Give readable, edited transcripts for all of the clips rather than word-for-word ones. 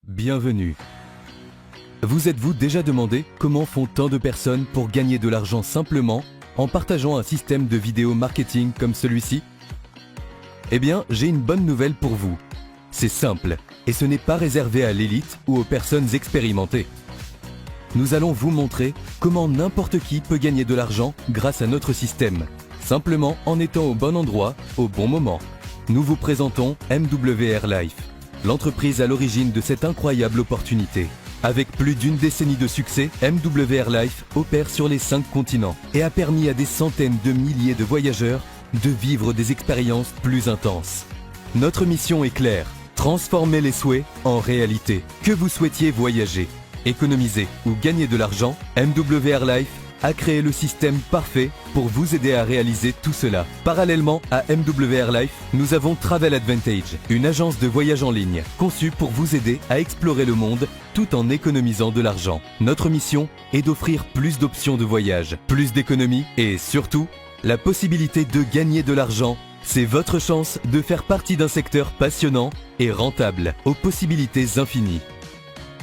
Bienvenue. Vous êtes-vous déjà demandé comment font tant de personnes pour gagner de l'argent simplement en partageant un système de vidéo marketing comme celui-ci? Eh bien, j'ai une bonne nouvelle pour vous. C'est simple, et ce n'est pas réservé à l'élite ou aux personnes expérimentées. Nous allons vous montrer comment n'importe qui peut gagner de l'argent grâce à notre système, simplement en étant au bon endroit, au bon moment. Nous vous présentons MWR Life, l'entreprise à l'origine de cette incroyable opportunité. Avec plus d'une décennie de succès, MWR Life opère sur les 5 continents et a permis à des centaines de milliers de voyageurs de vivre des expériences plus intenses. Notre mission est claire, transformer les souhaits en réalité. Que vous souhaitiez voyager, économiser ou gagner de l'argent, MWR Life a créé le système parfait pour vous aider à réaliser tout cela. Parallèlement à MWR Life, nous avons Travel Advantage, une agence de voyage en ligne conçue pour vous aider à explorer le monde tout en économisant de l'argent. Notre mission est d'offrir plus d'options de voyage, plus d'économies et surtout, la possibilité de gagner de l'argent. C'est votre chance de faire partie d'un secteur passionnant et rentable, aux possibilités infinies.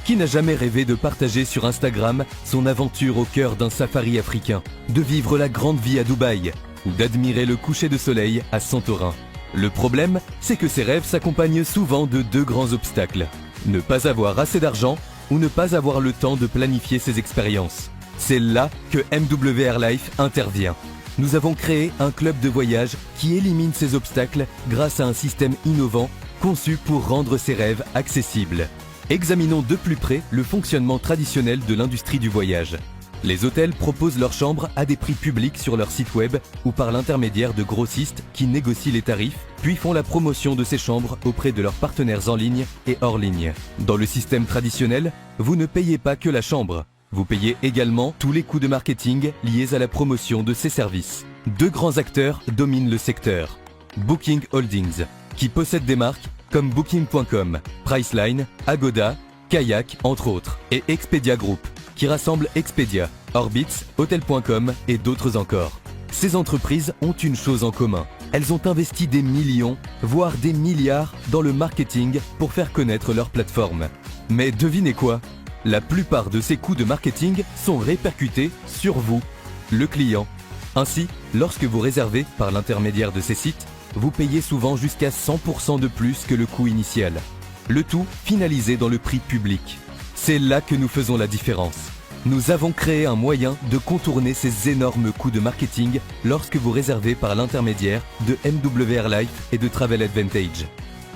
Qui n'a jamais rêvé de partager sur Instagram son aventure au cœur d'un safari africain, de vivre la grande vie à Dubaï ou d'admirer le coucher de soleil à Santorin? Le problème, c'est que ces rêves s'accompagnent souvent de 2 grands obstacles. Ne pas avoir assez d'argent ou ne pas avoir le temps de planifier ses expériences. C'est là que MWR Life intervient. Nous avons créé un club de voyage qui élimine ces obstacles grâce à un système innovant conçu pour rendre ces rêves accessibles. Examinons de plus près le fonctionnement traditionnel de l'industrie du voyage. Les hôtels proposent leurs chambres à des prix publics sur leur site web ou par l'intermédiaire de grossistes qui négocient les tarifs, puis font la promotion de ces chambres auprès de leurs partenaires en ligne et hors ligne. Dans le système traditionnel, vous ne payez pas que la chambre. Vous payez également tous les coûts de marketing liés à la promotion de ces services. 2 grands acteurs dominent le secteur. Booking Holdings, qui possède des marques comme Booking.com, Priceline, Agoda, Kayak, entre autres, et Expedia Group, qui rassemble Expedia, Orbitz, Hotel.com et d'autres encore. Ces entreprises ont une chose en commun. Elles ont investi des millions, voire des milliards dans le marketing pour faire connaître leur plateforme. Mais devinez quoi? La plupart de ces coûts de marketing sont répercutés sur vous, le client. Ainsi, lorsque vous réservez par l'intermédiaire de ces sites, vous payez souvent jusqu'à 100% de plus que le coût initial. Le tout finalisé dans le prix public. C'est là que nous faisons la différence. Nous avons créé un moyen de contourner ces énormes coûts de marketing lorsque vous réservez par l'intermédiaire de MWR Life et de Travel Advantage.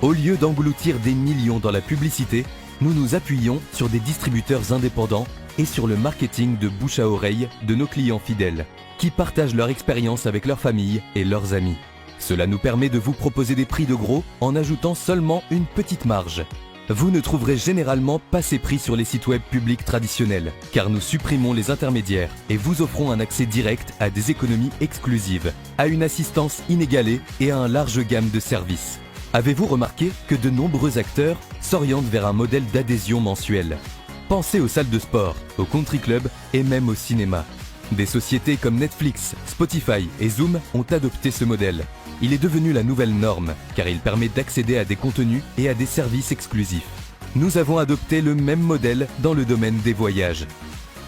Au lieu d'engloutir des millions dans la publicité, nous nous appuyons sur des distributeurs indépendants et sur le marketing de bouche à oreille de nos clients fidèles, qui partagent leur expérience avec leurs familles et leurs amis. Cela nous permet de vous proposer des prix de gros en ajoutant seulement une petite marge. Vous ne trouverez généralement pas ces prix sur les sites web publics traditionnels, car nous supprimons les intermédiaires et vous offrons un accès direct à des économies exclusives, à une assistance inégalée et à un large gamme de services. Avez-vous remarqué que de nombreux acteurs s'orientent vers un modèle d'adhésion mensuelle? Pensez aux salles de sport, aux country clubs et même au cinéma. Des sociétés comme Netflix, Spotify et Zoom ont adopté ce modèle. Il est devenu la nouvelle norme, car il permet d'accéder à des contenus et à des services exclusifs. Nous avons adopté le même modèle dans le domaine des voyages.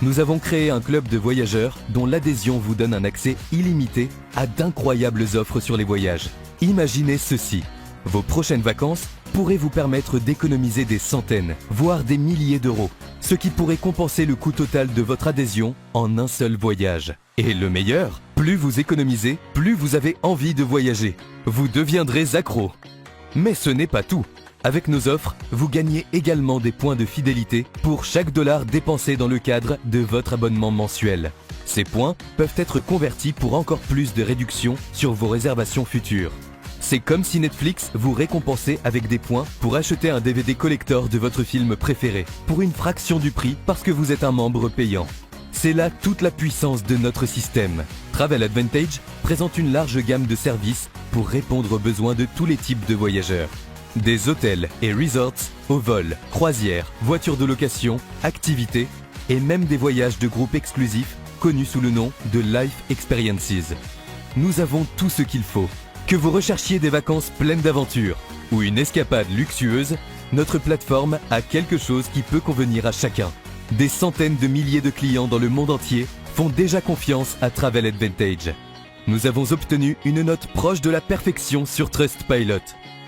Nous avons créé un club de voyageurs dont l'adhésion vous donne un accès illimité à d'incroyables offres sur les voyages. Imaginez ceci. Vos prochaines vacances pourraient vous permettre d'économiser des centaines, voire des milliers d'euros, ce qui pourrait compenser le coût total de votre adhésion en un seul voyage. Et le meilleur, plus vous économisez, plus vous avez envie de voyager. Vous deviendrez accro. Mais ce n'est pas tout. Avec nos offres, vous gagnez également des points de fidélité pour chaque dollar dépensé dans le cadre de votre abonnement mensuel. Ces points peuvent être convertis pour encore plus de réductions sur vos réservations futures. C'est comme si Netflix vous récompensait avec des points pour acheter un DVD collector de votre film préféré, pour une fraction du prix parce que vous êtes un membre payant. C'est là toute la puissance de notre système. Travel Advantage présente une large gamme de services pour répondre aux besoins de tous les types de voyageurs. Des hôtels et resorts, au vol, croisières, voitures de location, activités et même des voyages de groupe exclusifs connus sous le nom de Life Experiences. Nous avons tout ce qu'il faut. Que vous recherchiez des vacances pleines d'aventures ou une escapade luxueuse, Notre plateforme a quelque chose qui peut convenir à chacun. Des centaines de milliers de clients dans le monde entier font déjà confiance à Travel Advantage. Nous avons obtenu une note proche de la perfection sur Trustpilot.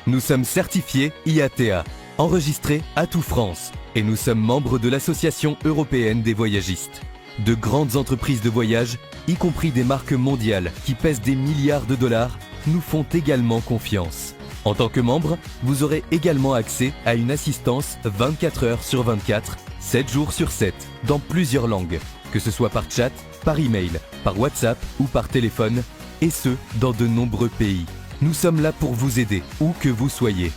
Nous sommes certifiés IATA, enregistrés Atout France, et nous sommes membres de l'Association européenne des voyagistes. De grandes entreprises de voyage, y compris des marques mondiales qui pèsent des milliards de dollars, nous font également confiance. En tant que membre, vous aurez également accès à une assistance 24 heures sur 24, 7 jours sur 7, dans plusieurs langues, que ce soit par chat, par email, par WhatsApp ou par téléphone, et ce, dans de nombreux pays. Nous sommes là pour vous aider, où que vous soyez.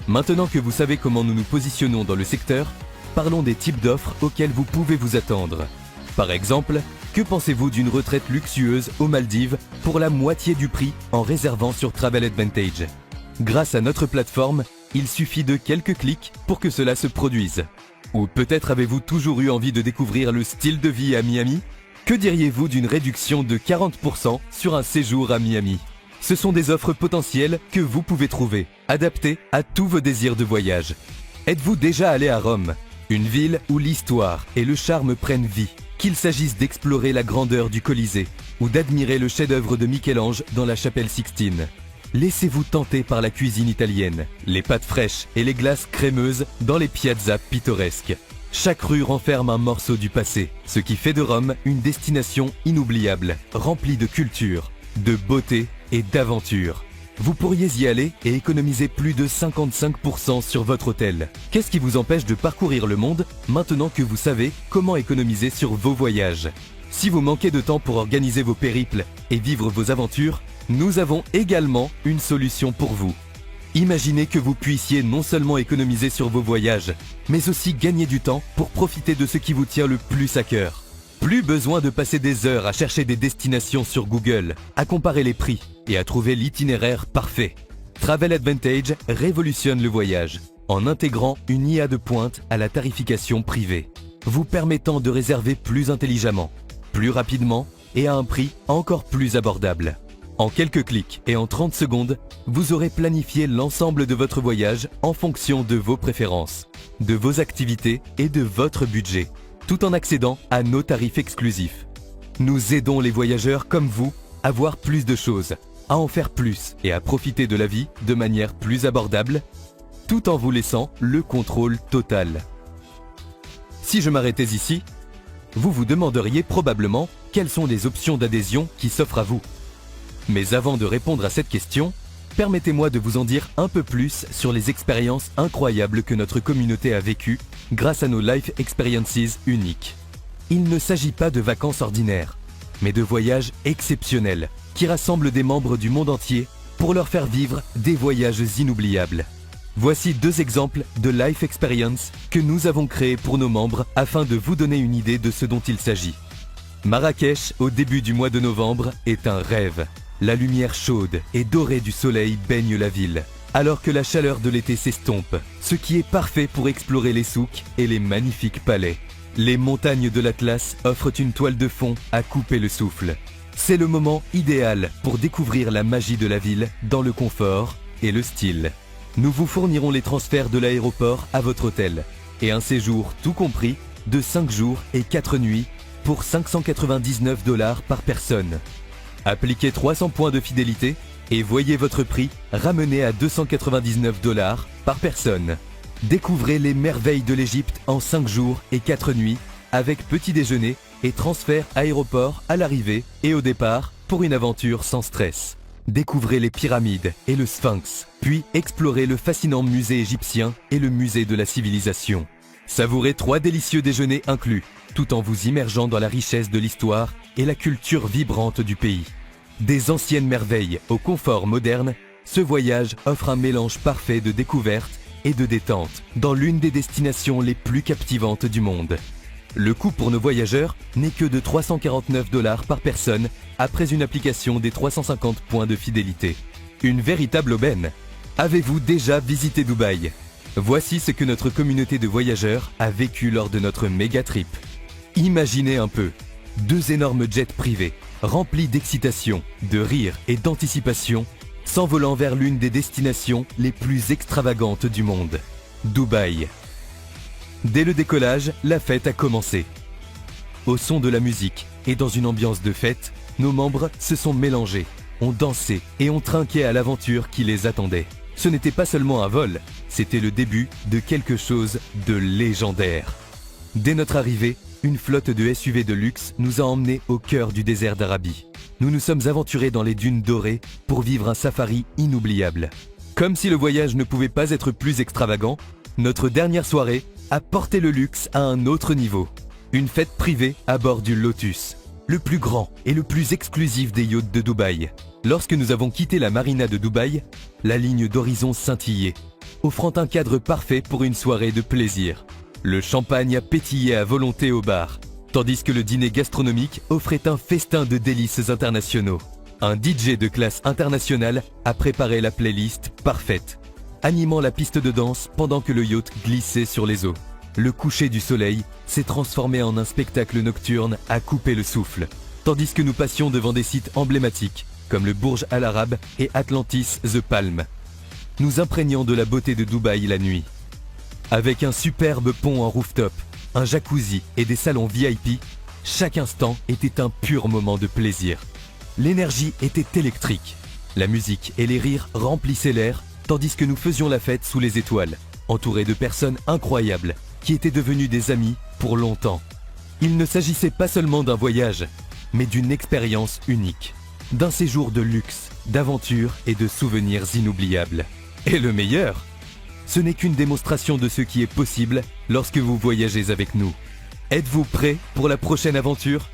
Maintenant que vous savez comment nous nous positionnons dans le secteur, parlons des types d'offres auxquelles vous pouvez vous attendre. Par exemple, que pensez-vous d'une retraite luxueuse aux Maldives pour la moitié du prix en réservant sur Travel Advantage ? Grâce à notre plateforme, il suffit de quelques clics pour que cela se produise. Ou peut-être avez-vous toujours eu envie de découvrir le style de vie à Miami ? Que diriez-vous d'une réduction de 40% sur un séjour à Miami ? Ce sont des offres potentielles que vous pouvez trouver, adaptées à tous vos désirs de voyage. Êtes-vous déjà allé à Rome ? Une ville où l'histoire et le charme prennent vie, qu'il s'agisse d'explorer la grandeur du Colisée ou d'admirer le chef-d'œuvre de Michel-Ange dans la chapelle Sixtine. Laissez-vous tenter par la cuisine italienne, les pâtes fraîches et les glaces crémeuses dans les piazzas pittoresques. Chaque rue renferme un morceau du passé, ce qui fait de Rome une destination inoubliable, remplie de culture, de beauté et d'aventure. Vous pourriez y aller et économiser plus de 55% sur votre hôtel. Qu'est-ce qui vous empêche de parcourir le monde maintenant que vous savez comment économiser sur vos voyages ? Si vous manquez de temps pour organiser vos périples et vivre vos aventures, nous avons également une solution pour vous. Imaginez que vous puissiez non seulement économiser sur vos voyages, mais aussi gagner du temps pour profiter de ce qui vous tient le plus à cœur. Plus besoin de passer des heures à chercher des destinations sur Google, à comparer les prix et à trouver l'itinéraire parfait. Travel Advantage révolutionne le voyage en intégrant une IA de pointe à la tarification privée, vous permettant de réserver plus intelligemment, plus rapidement et à un prix encore plus abordable. En quelques clics et en 30 secondes, vous aurez planifié l'ensemble de votre voyage en fonction de vos préférences, de vos activités et de votre budget, tout en accédant à nos tarifs exclusifs. Nous aidons les voyageurs comme vous à voir plus de choses, à en faire plus et à profiter de la vie de manière plus abordable, tout en vous laissant le contrôle total. Si je m'arrêtais ici, vous vous demanderiez probablement quelles sont les options d'adhésion qui s'offrent à vous. Mais avant de répondre à cette question, permettez-moi de vous en dire un peu plus sur les expériences incroyables que notre communauté a vécues grâce à nos Life Experiences uniques. Il ne s'agit pas de vacances ordinaires, mais de voyages exceptionnels qui rassemblent des membres du monde entier pour leur faire vivre des voyages inoubliables. Voici 2 exemples de Life Experience que nous avons créés pour nos membres afin de vous donner une idée de ce dont il s'agit. Marrakech, au début du mois de novembre, est un rêve. La lumière chaude et dorée du soleil baigne la ville, alors que la chaleur de l'été s'estompe, ce qui est parfait pour explorer les souks et les magnifiques palais. Les montagnes de l'Atlas offrent une toile de fond à couper le souffle. C'est le moment idéal pour découvrir la magie de la ville dans le confort et le style. Nous vous fournirons les transferts de l'aéroport à votre hôtel et un séjour tout compris de 5 jours et 4 nuits pour 599 $ par personne. Appliquez 300 points de fidélité et voyez votre prix ramené à 299 $ par personne. Découvrez les merveilles de l'Égypte en 5 jours et 4 nuits avec petit déjeuner et transfert aéroport à l'arrivée et au départ pour une aventure sans stress. Découvrez les pyramides et le Sphinx, puis explorez le fascinant musée égyptien et le musée de la civilisation. Savourez 3 délicieux déjeuners inclus, tout en vous immergeant dans la richesse de l'histoire et la culture vibrante du pays. Des anciennes merveilles au confort moderne, ce voyage offre un mélange parfait de découverte et de détente dans l'une des destinations les plus captivantes du monde. Le coût pour nos voyageurs n'est que de 349 $ par personne après une application des 350 points de fidélité. Une véritable aubaine. Avez-vous déjà visité Dubaï ? Voici ce que notre communauté de voyageurs a vécu lors de notre méga trip. Imaginez un peu, 2 énormes jets privés, remplis d'excitation, de rire et d'anticipation, s'envolant vers l'une des destinations les plus extravagantes du monde. Dubaï. Dès le décollage, la fête a commencé. Au son de la musique et dans une ambiance de fête, nos membres se sont mélangés, ont dansé et ont trinqué à l'aventure qui les attendait. Ce n'était pas seulement un vol, c'était le début de quelque chose de légendaire. Dès notre arrivée, une flotte de SUV de luxe nous a emmenés au cœur du désert d'Arabie. Nous nous sommes aventurés dans les dunes dorées pour vivre un safari inoubliable. Comme si le voyage ne pouvait pas être plus extravagant, notre dernière soirée a porté le luxe à un autre niveau. Une fête privée à bord du Lotus, le plus grand et le plus exclusif des yachts de Dubaï. Lorsque nous avons quitté la marina de Dubaï, la ligne d'horizon scintillait, offrant un cadre parfait pour une soirée de plaisir. Le champagne a pétillé à volonté au bar, tandis que le dîner gastronomique offrait un festin de délices internationaux. Un DJ de classe internationale a préparé la playlist parfaite, animant la piste de danse pendant que le yacht glissait sur les eaux. Le coucher du soleil s'est transformé en un spectacle nocturne à couper le souffle, tandis que nous passions devant des sites emblématiques comme le Burj Al Arab et Atlantis The Palm, nous imprégnant de la beauté de Dubaï la nuit. Avec un superbe pont en rooftop, un jacuzzi et des salons VIP, chaque instant était un pur moment de plaisir. L'énergie était électrique. La musique et les rires remplissaient l'air, tandis que nous faisions la fête sous les étoiles, entourés de personnes incroyables, qui étaient devenues des amis pour longtemps. Il ne s'agissait pas seulement d'un voyage, mais d'une expérience unique, d'un séjour de luxe, d'aventure et de souvenirs inoubliables. Et le meilleur, ce n'est qu'une démonstration de ce qui est possible lorsque vous voyagez avec nous. Êtes-vous prêts pour la prochaine aventure ?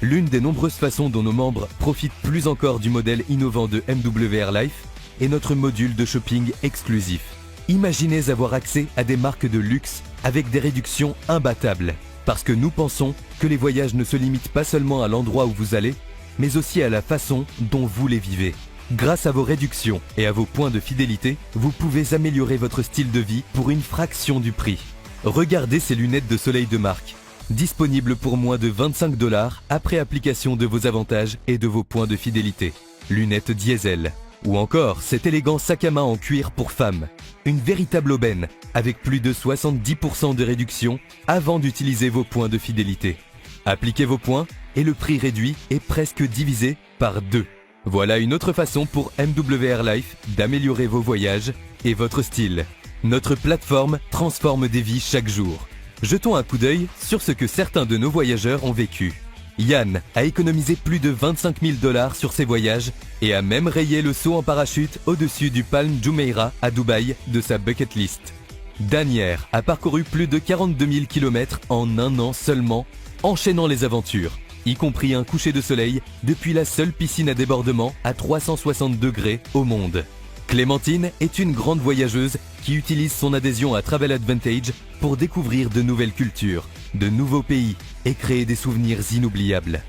L'une des nombreuses façons dont nos membres profitent plus encore du modèle innovant de MWR Life est notre module de shopping exclusif. Imaginez avoir accès à des marques de luxe avec des réductions imbattables. Parce que nous pensons que les voyages ne se limitent pas seulement à l'endroit où vous allez, mais aussi à la façon dont vous les vivez. Grâce à vos réductions et à vos points de fidélité, vous pouvez améliorer votre style de vie pour une fraction du prix. Regardez ces lunettes de soleil de marque, disponibles pour moins de 25 $ après application de vos avantages et de vos points de fidélité. Lunettes diesel. Ou encore cet élégant sac à main en cuir pour femmes. Une véritable aubaine, avec plus de 70% de réduction avant d'utiliser vos points de fidélité. Appliquez vos points et le prix réduit est presque divisé par 2. Voilà une autre façon pour MWR Life d'améliorer vos voyages et votre style. Notre plateforme transforme des vies chaque jour. Jetons un coup d'œil sur ce que certains de nos voyageurs ont vécu. Yann a économisé plus de 25 000 $ sur ses voyages et a même rayé le saut en parachute au-dessus du Palm Jumeirah à Dubaï de sa bucket list. Danière a parcouru plus de 42 000 km en un an seulement, enchaînant les aventures, y compris un coucher de soleil depuis la seule piscine à débordement à 360 degrés au monde. Clémentine est une grande voyageuse qui utilise son adhésion à Travel Advantage pour découvrir de nouvelles cultures, de nouveaux pays et créer des souvenirs inoubliables.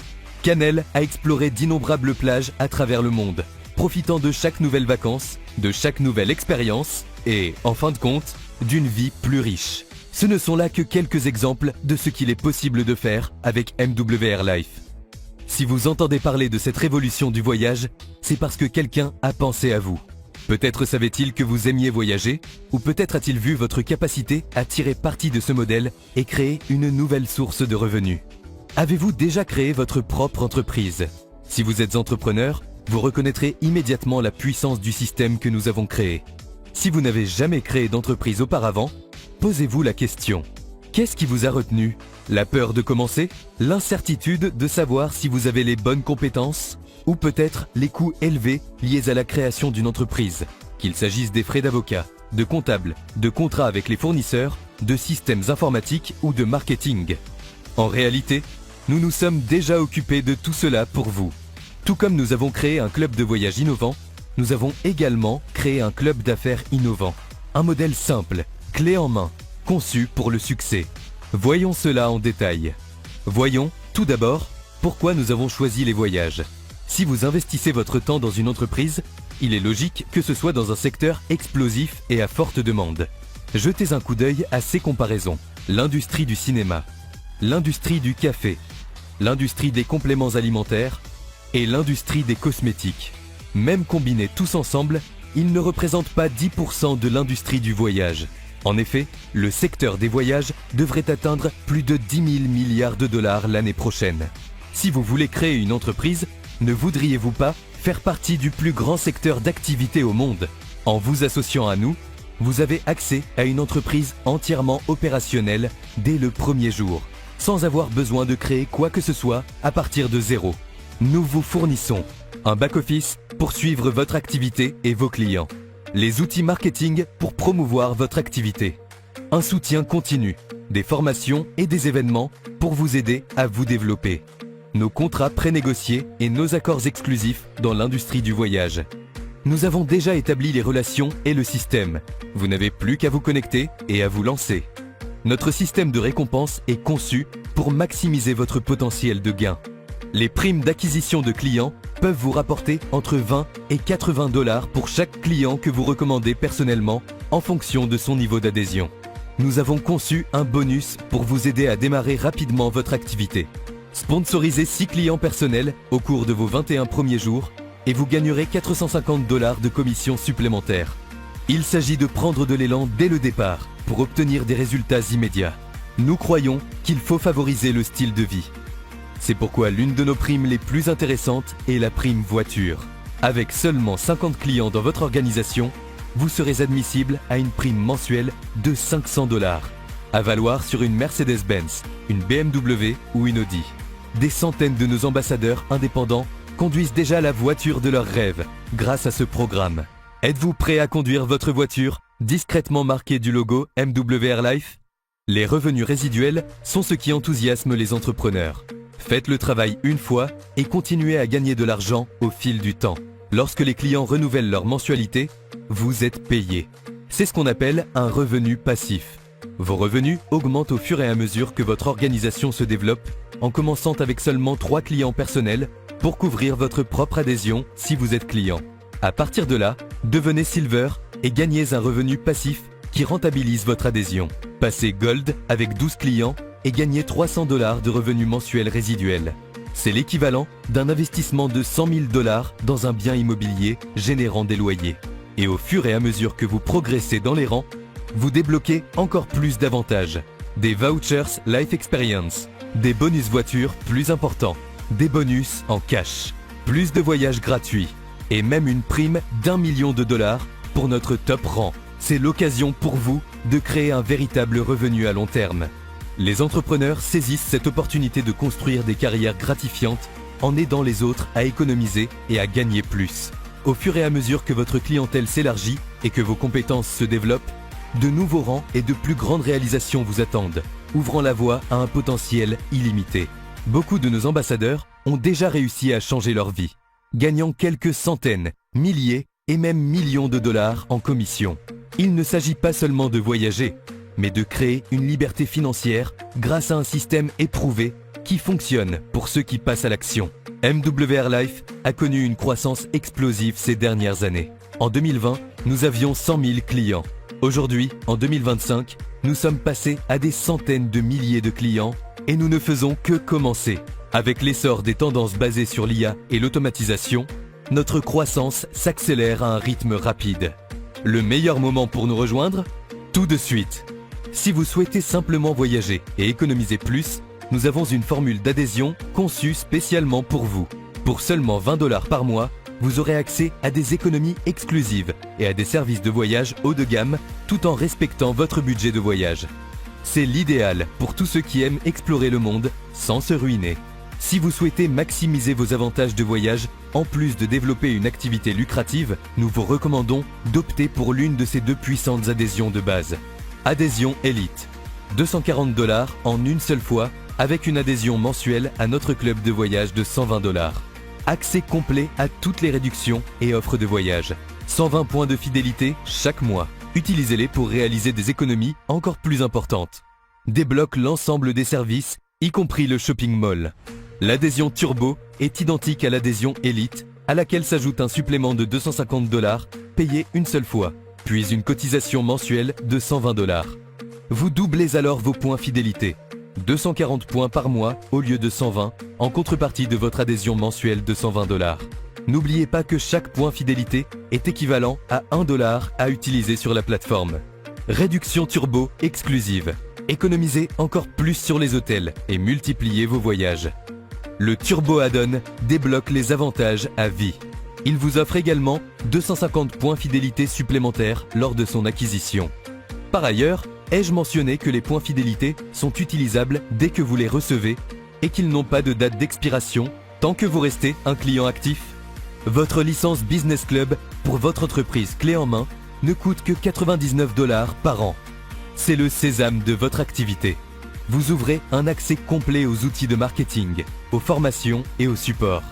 Canel a exploré d'innombrables plages à travers le monde, profitant de chaque nouvelle vacance, de chaque nouvelle expérience et, en fin de compte, d'une vie plus riche. Ce ne sont là que quelques exemples de ce qu'il est possible de faire avec MWR Life. Si vous entendez parler de cette révolution du voyage, c'est parce que quelqu'un a pensé à vous. Peut-être savait-il que vous aimiez voyager, ou peut-être a-t-il vu votre capacité à tirer parti de ce modèle et créer une nouvelle source de revenus. Avez-vous déjà créé votre propre entreprise ? Si vous êtes entrepreneur, vous reconnaîtrez immédiatement la puissance du système que nous avons créé. Si vous n'avez jamais créé d'entreprise auparavant, posez-vous la question. Qu'est-ce qui vous a retenu ? La peur de commencer ? L'incertitude de savoir si vous avez les bonnes compétences ? Ou peut-être les coûts élevés liés à la création d'une entreprise, qu'il s'agisse des frais d'avocat, de comptable, de contrats avec les fournisseurs, de systèmes informatiques ou de marketing. En réalité, nous nous sommes déjà occupés de tout cela pour vous. Tout comme nous avons créé un club de voyage innovant, nous avons également créé un club d'affaires innovant. Un modèle simple, clé en main, conçu pour le succès. Voyons cela en détail. Voyons, tout d'abord, pourquoi nous avons choisi les voyages. Si vous investissez votre temps dans une entreprise, il est logique que ce soit dans un secteur explosif et à forte demande. Jetez un coup d'œil à ces comparaisons. L'industrie du cinéma, l'industrie du café, l'industrie des compléments alimentaires et l'industrie des cosmétiques. Même combinés tous ensemble, ils ne représentent pas 10% de l'industrie du voyage. En effet, le secteur des voyages devrait atteindre plus de 10 000 milliards de dollars l'année prochaine. Si vous voulez créer une entreprise, ne voudriez-vous pas faire partie du plus grand secteur d'activité au monde? En vous associant à nous, vous avez accès à une entreprise entièrement opérationnelle dès le premier jour, sans avoir besoin de créer quoi que ce soit à partir de zéro. Nous vous fournissons un back-office pour suivre votre activité et vos clients, les outils marketing pour promouvoir votre activité, un soutien continu, des formations et des événements pour vous aider à vous développer, nos contrats prénégociés et nos accords exclusifs dans l'industrie du voyage. Nous avons déjà établi les relations et le système. Vous n'avez plus qu'à vous connecter et à vous lancer. Notre système de récompense est conçu pour maximiser votre potentiel de gain. Les primes d'acquisition de clients peuvent vous rapporter entre 20 et 80 $ pour chaque client que vous recommandez personnellement en fonction de son niveau d'adhésion. Nous avons conçu un bonus pour vous aider à démarrer rapidement votre activité. Sponsorisez 6 clients personnels au cours de vos 21 premiers jours et vous gagnerez 450 $ de commissions supplémentaires. Il s'agit de prendre de l'élan dès le départ pour obtenir des résultats immédiats. Nous croyons qu'il faut favoriser le style de vie. C'est pourquoi l'une de nos primes les plus intéressantes est la prime voiture. Avec seulement 50 clients dans votre organisation, vous serez admissible à une prime mensuelle de 500 $, à valoir sur une Mercedes-Benz, une BMW ou une Audi. Des centaines de nos ambassadeurs indépendants conduisent déjà la voiture de leurs rêves grâce à ce programme. Êtes-vous prêt à conduire votre voiture discrètement marquée du logo MWR Life? Les revenus résiduels sont ce qui enthousiasme les entrepreneurs. Faites le travail une fois et continuez à gagner de l'argent au fil du temps. Lorsque les clients renouvellent leur mensualité, vous êtes payé. C'est ce qu'on appelle un revenu passif. Vos revenus augmentent au fur et à mesure que votre organisation se développe, en commençant avec seulement 3 clients personnels pour couvrir votre propre adhésion si vous êtes client. À partir de là, devenez Silver et gagnez un revenu passif qui rentabilise votre adhésion. Passez Gold avec 12 clients et gagnez 300 $ de revenus mensuels résiduels. C'est l'équivalent d'un investissement de 100 000 $ dans un bien immobilier générant des loyers. Et au fur et à mesure que vous progressez dans les rangs, vous débloquez encore plus d'avantages. Des vouchers Life Experience, des bonus voitures plus importants, des bonus en cash, plus de voyages gratuits et même une prime d'1 million de $ pour notre top rang. C'est l'occasion pour vous de créer un véritable revenu à long terme. Les entrepreneurs saisissent cette opportunité de construire des carrières gratifiantes en aidant les autres à économiser et à gagner plus. Au fur et à mesure que votre clientèle s'élargit et que vos compétences se développent, de nouveaux rangs et de plus grandes réalisations vous attendent, ouvrant la voie à un potentiel illimité. Beaucoup de nos ambassadeurs ont déjà réussi à changer leur vie, gagnant quelques centaines, milliers et même millions de $ en commission. Il ne s'agit pas seulement de voyager, mais de créer une liberté financière grâce à un système éprouvé qui fonctionne pour ceux qui passent à l'action. MWR Life a connu une croissance explosive ces dernières années. En 2020, nous avions 100 000 clients. Aujourd'hui, en 2025, nous sommes passés à des centaines de milliers de clients et nous ne faisons que commencer. Avec l'essor des tendances basées sur l'IA et l'automatisation, notre croissance s'accélère à un rythme rapide. Le meilleur moment pour nous rejoindre? Tout de suite. Si vous souhaitez simplement voyager et économiser plus, nous avons une formule d'adhésion conçue spécialement pour vous. Pour seulement 20 $ par mois, vous aurez accès à des économies exclusives et à des services de voyage haut de gamme tout en respectant votre budget de voyage. C'est l'idéal pour tous ceux qui aiment explorer le monde sans se ruiner. Si vous souhaitez maximiser vos avantages de voyage, en plus de développer une activité lucrative, nous vous recommandons d'opter pour l'une de ces deux puissantes adhésions de base. Adhésion Elite. 240 $ en une seule fois avec une adhésion mensuelle à notre club de voyage de 120 $. Accès complet à toutes les réductions et offres de voyage. 120 points de fidélité chaque mois. Utilisez-les pour réaliser des économies encore plus importantes. Débloque l'ensemble des services, y compris le shopping mall. L'adhésion Turbo est identique à l'adhésion Elite, à laquelle s'ajoute un supplément de 250 $ payé une seule fois, puis une cotisation mensuelle de 120 $. Vous doublez alors vos points fidélité. 240 points par mois au lieu de 120 en contrepartie de votre adhésion mensuelle de 120 $. N'oubliez pas que chaque point fidélité est équivalent à 1 $ à utiliser sur la plateforme. Réduction turbo exclusive. Économisez encore plus sur les hôtels et multipliez vos voyages. Le Turbo Add-on débloque les avantages à vie. Il vous offre également 250 points fidélité supplémentaires lors de son acquisition. Par ailleurs, ai-je mentionné que les points fidélité sont utilisables dès que vous les recevez et qu'ils n'ont pas de date d'expiration tant que vous restez un client actif? Votre licence Business Club pour votre entreprise clé en main ne coûte que 99 $ par an. C'est le sésame de votre activité. Vous ouvrez un accès complet aux outils de marketing, aux formations et au support.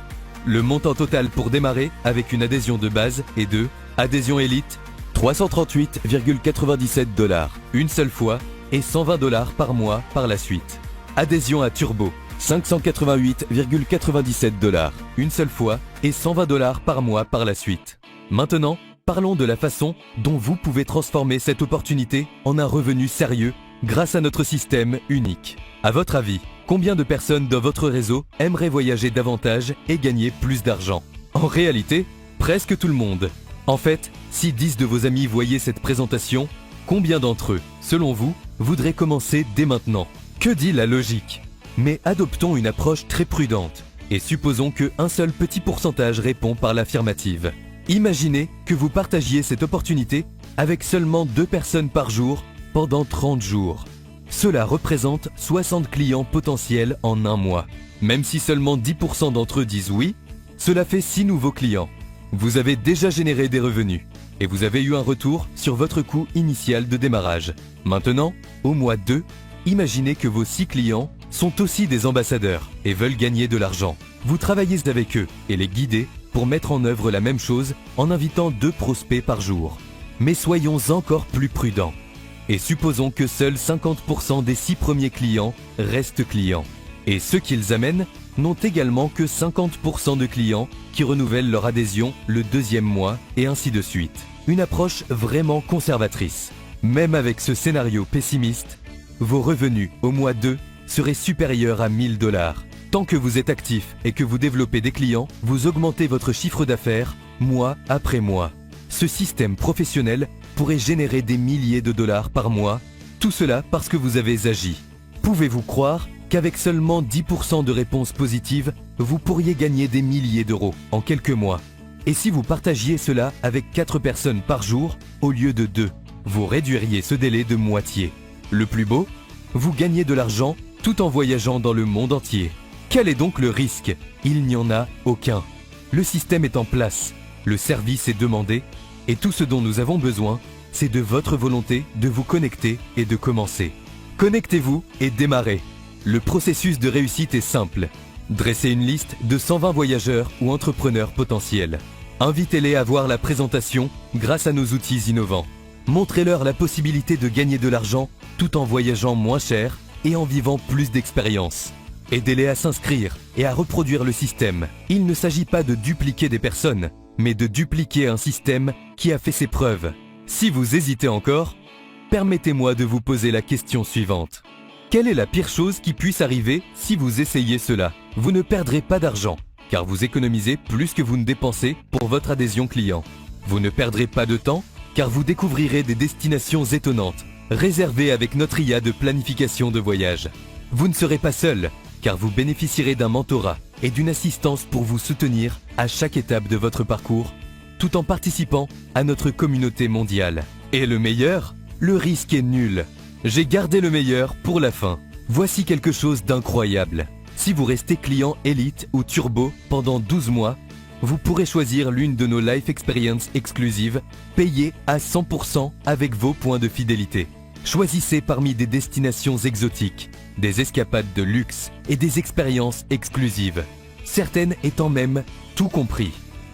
Le montant total pour démarrer avec une adhésion de base est de adhésion élite 338,97 $, une seule fois, et 120 $ par mois par la suite. Adhésion à Turbo 588,97 $, une seule fois, et 120 $ par mois par la suite. Maintenant, parlons de la façon dont vous pouvez transformer cette opportunité en un revenu sérieux grâce à notre système unique. À votre avis, combien de personnes dans votre réseau aimeraient voyager davantage et gagner plus d'argent? En réalité, presque tout le monde. En fait, si 10 de vos amis voyaient cette présentation, combien d'entre eux, selon vous, voudraient commencer dès maintenant? Que dit la logique? Mais adoptons une approche très prudente et supposons qu'un seul petit pourcentage répond par l'affirmative. Imaginez que vous partagiez cette opportunité avec seulement 2 personnes par jour pendant 30 jours. Cela représente 60 clients potentiels en un mois. Même si seulement 10% d'entre eux disent oui, cela fait 6 nouveaux clients. Vous avez déjà généré des revenus et vous avez eu un retour sur votre coût initial de démarrage. Maintenant, au mois 2, imaginez que vos 6 clients sont aussi des ambassadeurs et veulent gagner de l'argent. Vous travaillez avec eux et les guidez pour mettre en œuvre la même chose en invitant 2 prospects par jour. Mais soyons encore plus prudents. Et supposons que seuls 50% des 6 premiers clients restent clients. Et ceux qu'ils amènent n'ont également que 50% de clients qui renouvellent leur adhésion le 2e mois et ainsi de suite. Une approche vraiment conservatrice. Même avec ce scénario pessimiste, vos revenus au mois 2 seraient supérieurs à 1000 $. Tant que vous êtes actif et que vous développez des clients, vous augmentez votre chiffre d'affaires mois après mois. Ce système professionnel pourrait générer des milliers de dollars par mois, tout cela parce que vous avez agi. Pouvez-vous croire qu'avec seulement 10% de réponses positives, vous pourriez gagner des milliers d'euros en quelques mois? Et si vous partagiez cela avec 4 personnes par jour au lieu de 2, vous réduiriez ce délai de moitié. Le plus beau, vous gagnez de l'argent tout en voyageant dans le monde entier. Quel est donc le risque? Il n'y en a aucun. Le système est en place, le service est demandé, et tout ce dont nous avons besoin, c'est de votre volonté de vous connecter et de commencer. Connectez-vous et démarrez. Le processus de réussite est simple. Dressez une liste de 120 voyageurs ou entrepreneurs potentiels. Invitez-les à voir la présentation grâce à nos outils innovants. Montrez-leur la possibilité de gagner de l'argent tout en voyageant moins cher et en vivant plus d'expériences. Aidez-les à s'inscrire et à reproduire le système. Il ne s'agit pas de dupliquer des personnes, mais de dupliquer un système qui a fait ses preuves. Si vous hésitez encore, permettez-moi de vous poser la question suivante. Quelle est la pire chose qui puisse arriver si vous essayez cela? Vous ne perdrez pas d'argent, car vous économisez plus que vous ne dépensez pour votre adhésion client. Vous ne perdrez pas de temps, car vous découvrirez des destinations étonnantes, réservées avec notre IA de planification de voyage. Vous ne serez pas seul, car vous bénéficierez d'un mentorat et d'une assistance pour vous soutenir à chaque étape de votre parcours, tout en participant à notre communauté mondiale. Et le meilleur, le risque est nul. J'ai gardé le meilleur pour la fin. Voici quelque chose d'incroyable. Si vous restez client Elite ou Turbo pendant 12 mois, vous pourrez choisir l'une de nos Life Experience exclusives, payées à 100% avec vos points de fidélité. Choisissez parmi des destinations exotiques, des escapades de luxe et des expériences exclusives, certaines étant même tout compris.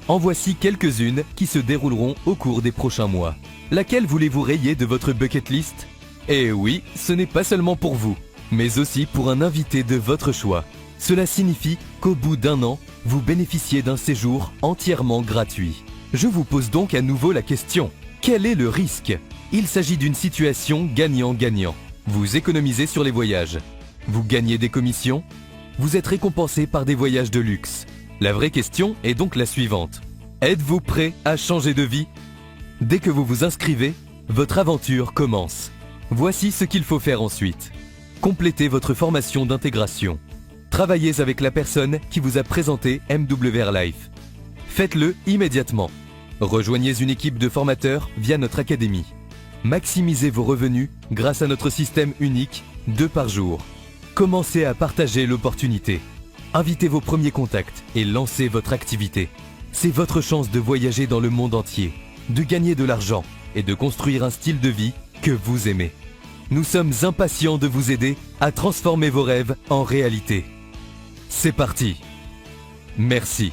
En voici quelques-unes qui se dérouleront au cours des prochains mois. Laquelle voulez-vous rayer de votre bucket list? Eh oui, ce n'est pas seulement pour vous, mais aussi pour un invité de votre choix. Cela signifie qu'au bout d'un an, vous bénéficiez d'un séjour entièrement gratuit. Je vous pose donc à nouveau la question. Quel est le risque? Il s'agit d'une situation gagnant-gagnant. Vous économisez sur les voyages. Vous gagnez des commissions. Vous êtes récompensé par des voyages de luxe. La vraie question est donc la suivante. Êtes-vous prêt à changer de vie? Dès que vous vous inscrivez, Votre aventure commence. Voici ce qu'il faut faire ensuite. Complétez votre formation d'intégration. Travaillez avec la personne qui vous a présenté MWR Life. Faites-le immédiatement. Rejoignez une équipe de formateurs via notre académie. Maximisez vos revenus grâce à notre système unique, 2 par jour. Commencez à partager l'opportunité. Invitez vos premiers contacts et lancez votre activité. C'est votre chance de voyager dans le monde entier, de gagner de l'argent et de construire un style de vie que vous aimez. Nous sommes impatients de vous aider à transformer vos rêves en réalité. C'est parti. Merci.